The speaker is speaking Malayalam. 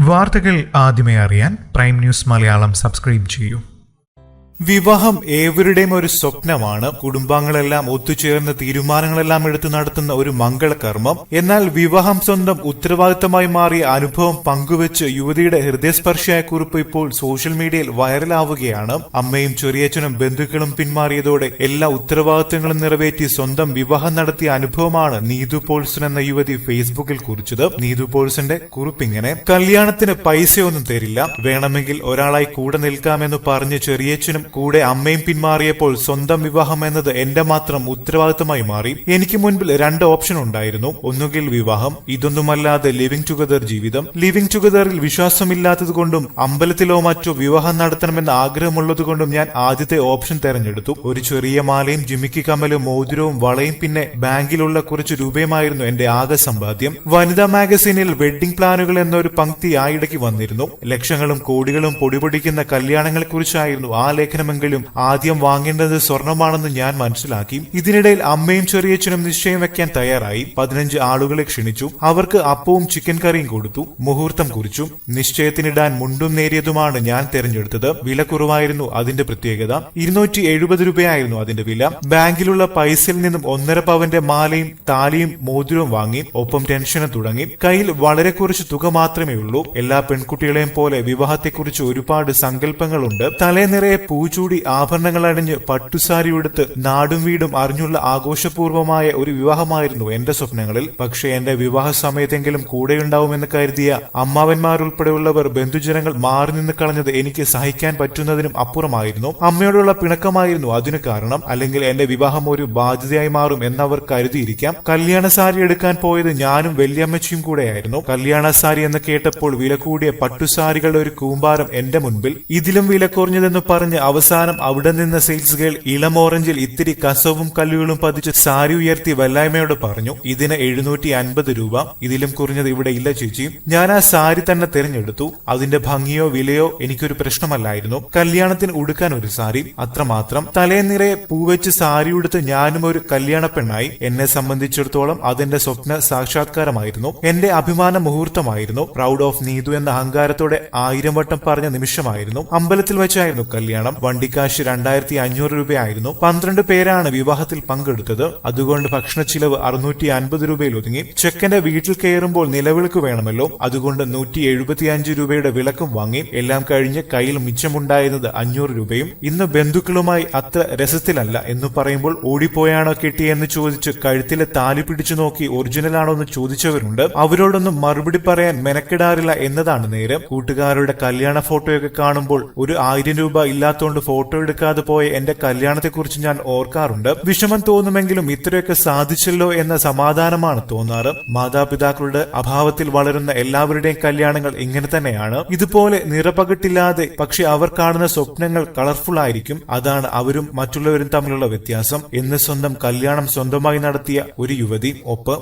വാർത്തകൾ ആദ്യമേ അറിയാൻ പ്രൈം ന്യൂസ് മലയാളം സബ്സ്ക്രൈബ് ചെയ്യൂ. വിവാഹം ഏവരുടെയും ഒരു സ്വപ്നമാണ്. കുടുംബാംഗങ്ങളെല്ലാം ഒത്തുചേർന്ന് തീരുമാനങ്ങളെല്ലാം എടുത്ത് നടത്തുന്ന ഒരു മംഗളകർമ്മം. എന്നാൽ വിവാഹം സ്വന്തം ഉത്തരവാദിത്തമായി മാറിയ അനുഭവം പങ്കുവെച്ച് യുവതിയുടെ ഹൃദയസ്പർശിയായ കുറിപ്പ് ഇപ്പോൾ സോഷ്യൽ മീഡിയയിൽ വൈറലാവുകയാണ്. അമ്മയും ചെറിയച്ഛനും ബന്ധുക്കളും പിന്മാറിയതോടെ എല്ലാ ഉത്തരവാദിത്തങ്ങളും നിറവേറ്റി സ്വന്തം വിവാഹം നടത്തിയ അനുഭവമാണ് നീതു പോൾസൺ എന്ന യുവതി ഫേസ്ബുക്കിൽ കുറിച്ചത്. നീതു പോൾസന്റെ കുറിപ്പിങ്ങനെ: കല്യാണത്തിന് പൈസയൊന്നും തരില്ല, വേണമെങ്കിൽ ഒരാളായി കൂടെ നിൽക്കാമെന്ന് പറഞ്ഞ് ചെറിയച്ഛനും കൂടെ അമ്മയും പിന്മാറിയപ്പോൾ സ്വന്തം വിവാഹം എന്നത് എന്റെ മാത്രം ഉത്തരവാദിത്തമായി മാറി. എനിക്ക് മുൻപിൽ രണ്ട് ഓപ്ഷൻ ഉണ്ടായിരുന്നു. ഒന്നുകിൽ വിവാഹം, ഇതൊന്നുമല്ലാതെ ലിവിംഗ് ടുഗദർ ജീവിതം. ലിവിംഗ് ടുഗദറിൽ വിശ്വാസമില്ലാത്തതുകൊണ്ടും അമ്പലത്തിലോ മറ്റോ വിവാഹം നടത്തണമെന്ന ആഗ്രഹമുള്ളതുകൊണ്ടും ഞാൻ ആദ്യത്തെ ഓപ്ഷൻ തെരഞ്ഞെടുത്തു. ഒരു ചെറിയ മാലയും ജിമിക്കി കമ്മലും മോതിരവും വളയും പിന്നെ ബാങ്കിലുള്ള കുറച്ച് രൂപയുമായിരുന്നു എന്റെ ആകെ സമ്പാദ്യം. വനിതാ മാഗസീനിൽ വെഡ്ഡിംഗ് പ്ലാനുകൾ എന്നൊരു പങ്ക്തി ആയിടയ്ക്ക് വന്നിരുന്നു. ലക്ഷങ്ങളും കോടികളും പൊടിപൊടിക്കുന്ന കല്യാണങ്ങളെക്കുറിച്ചായിരുന്നു ആ ലേഖനമെങ്കിലും ആദ്യം വാങ്ങേണ്ടത് സ്വർണമാണെന്ന് ഞാൻ മനസ്സിലാക്കി. ഇതിനിടയിൽ അമ്മയും ചെറിയച്ഛനും നിശ്ചയം വെക്കാൻ തയ്യാറായി. 15 ആളുകളെ ക്ഷണിച്ചു. അവർക്ക് അപ്പവും ചിക്കൻ കറിയും കൊടുത്തു. മുഹൂർത്തം കുറിച്ചു. നിശ്ചയത്തിനിടാൻ മുണ്ടും നേരിയതുമാണ് ഞാൻ തിരഞ്ഞെടുത്തത്. വില കുറവായിരുന്നു അതിന്റെ പ്രത്യേകത. 270 രൂപയായിരുന്നു അതിന്റെ വില. ബാങ്കിലുള്ള പൈസയിൽ നിന്നും 1.5 പവന്റെ മാലയും താലിയും മോതിരവും വാങ്ങി. ഒപ്പം ടെൻഷനും തുടങ്ങി. കയ്യിൽ വളരെ കുറച്ച് തുക മാത്രമേ ഉള്ളൂ. എല്ലാ പെൺകുട്ടികളെയും പോലെ വിവാഹത്തെക്കുറിച്ച് ഒരുപാട് സങ്കല്പങ്ങളുണ്ട്. തലേ നിറയെ പൂച്ചൂടി ആഭരണങ്ങൾ അണിഞ്ഞ് പട്ടുസാരി ഉടുത്ത് നാടും വീടും അറിഞ്ഞുള്ള ആഘോഷപൂർവമായ ഒരു വിവാഹമായിരുന്നു എന്റെ സ്വപ്നങ്ങളിൽ. പക്ഷേ എന്റെ വിവാഹ സമയത്തെങ്കിലും കൂടെയുണ്ടാവുമെന്ന് കരുതിയ അമ്മാവന്മാരുൾപ്പെടെയുള്ളവർ, ബന്ധുജനങ്ങൾ മാറി നിന്ന് കളഞ്ഞത് എനിക്ക് സഹിക്കാൻ പറ്റുന്നതിനും അപ്പുറമായിരുന്നു. അമ്മയോടുള്ള പിണക്കമായിരുന്നു അതിന് കാരണം. അല്ലെങ്കിൽ എന്റെ വിവാഹം ഒരു ബാധ്യതയായി മാറും എന്നവർ കരുതിയിരിക്കാം. കല്യാണ സാരി എടുക്കാൻ പോയത് ഞാനും വല്യമ്മച്ചിയും കൂടെയായിരുന്നു. കല്യാണ സാരി എന്ന് കേട്ടപ്പോൾ വില കൂടിയ പട്ടുസാരികളുടെ ഒരു കൂമ്പാരം എന്റെ മുൻപിൽ. ഇതിലും വില കുറഞ്ഞതെന്ന് പറഞ്ഞ് അവസാനം അവിടെ നിന്ന് സെയിൽസ് ഗേൾ ഇളം ഓറഞ്ചിൽ ഇത്തിരി കസവും കല്ലുകളും പതിച്ച് സാരി ഉയർത്തി വല്ലായ്മയോട് പറഞ്ഞു, ഇതിന് 750 രൂപ. ഇതിലും കുറഞ്ഞത് ഇവിടെ ഇല്ല ചേച്ചി. ഞാൻ ആ സാരി തന്നെ തിരഞ്ഞെടുത്തു. അതിന്റെ ഭംഗിയോ വിലയോ എനിക്കൊരു പ്രശ്നമല്ലായിരുന്നു. കല്യാണത്തിന് ഉടുക്കാൻ ഒരു സാരി, അത്രമാത്രം. തലേനിറയെ പൂവെച്ച് സാരി ഉടുത്ത് ഞാനും ഒരു കല്യാണ പെണ്ണായി. എന്നെ സംബന്ധിച്ചിടത്തോളം അതെന്റെ സ്വപ്ന സാക്ഷാത്കാരമായിരുന്നു. എന്റെ അഭിമാന മുഹൂർത്തമായിരുന്നു. പ്രൗഡ് ഓഫ് നീതു എന്ന അഹങ്കാരത്തോടെ 1000 വട്ടം പറഞ്ഞ നിമിഷമായിരുന്നു. അമ്പലത്തിൽ വെച്ചായിരുന്നു കല്യാണം. വണ്ടിക്കാശ് 2500 രൂപയായിരുന്നു. 12 പേരാണ് വിവാഹത്തിൽ പങ്കെടുത്തത്. അതുകൊണ്ട് ഭക്ഷണ ചിലവ് 650 രൂപയിൽ ഒതുങ്ങി. ചെക്കന്റെ വീട്ടിൽ കയറുമ്പോൾ നിലവിളക്ക് വേണമല്ലോ, അതുകൊണ്ട് 175 രൂപയുടെ വിളക്കും വാങ്ങി. എല്ലാം കഴിഞ്ഞ് കയ്യിൽ മിച്ചമുണ്ടായിരുന്നത് 500 രൂപയും. ഇന്ന് ബന്ധുക്കളുമായി അത്ര രസത്തിലല്ല എന്ന് പറയുമ്പോൾ ഓടിപ്പോയാണോ കെട്ടിയെന്ന് ചോദിച്ച് കഴുത്തിലെ താലി പിടിച്ചു നോക്കി ഒറിജിനലാണോ എന്ന് ചോദിച്ചവരുണ്ട്. അവരോടൊന്നും മറുപടി പറയാൻ മെനക്കെടാറില്ല എന്നതാണ് നേരം. കൂട്ടുകാരുടെ കല്യാണ ഫോട്ടോയൊക്കെ കാണുമ്പോൾ ഒരു 1000 രൂപ ഇല്ലാത്തോണ്ട് ഫോട്ടോ എടുക്കാതെ പോയ എന്റെ കല്യാണത്തെക്കുറിച്ച് ഞാൻ ഓർക്കാറുണ്ട്. വിഷമം തോന്നുമെങ്കിലും ഇത്രയൊക്കെ സാധിച്ചല്ലോ എന്ന സമാധാനമാണ് തോന്നാറ്. മാതാപിതാക്കളുടെ അഭാവത്തിൽ വളരുന്ന എല്ലാവരുടെയും കല്യാണങ്ങൾ ഇങ്ങനെ തന്നെയാണ്. ഇതുപോലെ നിറപകിട്ടില്ലാതെ, പക്ഷെ അവർ കാണുന്ന സ്വപ്നങ്ങൾ കളർഫുൾ ആയിരിക്കും. അതാണ് അവരും മറ്റുള്ളവരും തമ്മിലുള്ള വ്യത്യാസം എന്ന് സ്വന്തം കല്യാണം സ്വന്തമായി നടത്തിയ ഒരു യുവതി. ഒപ്പ്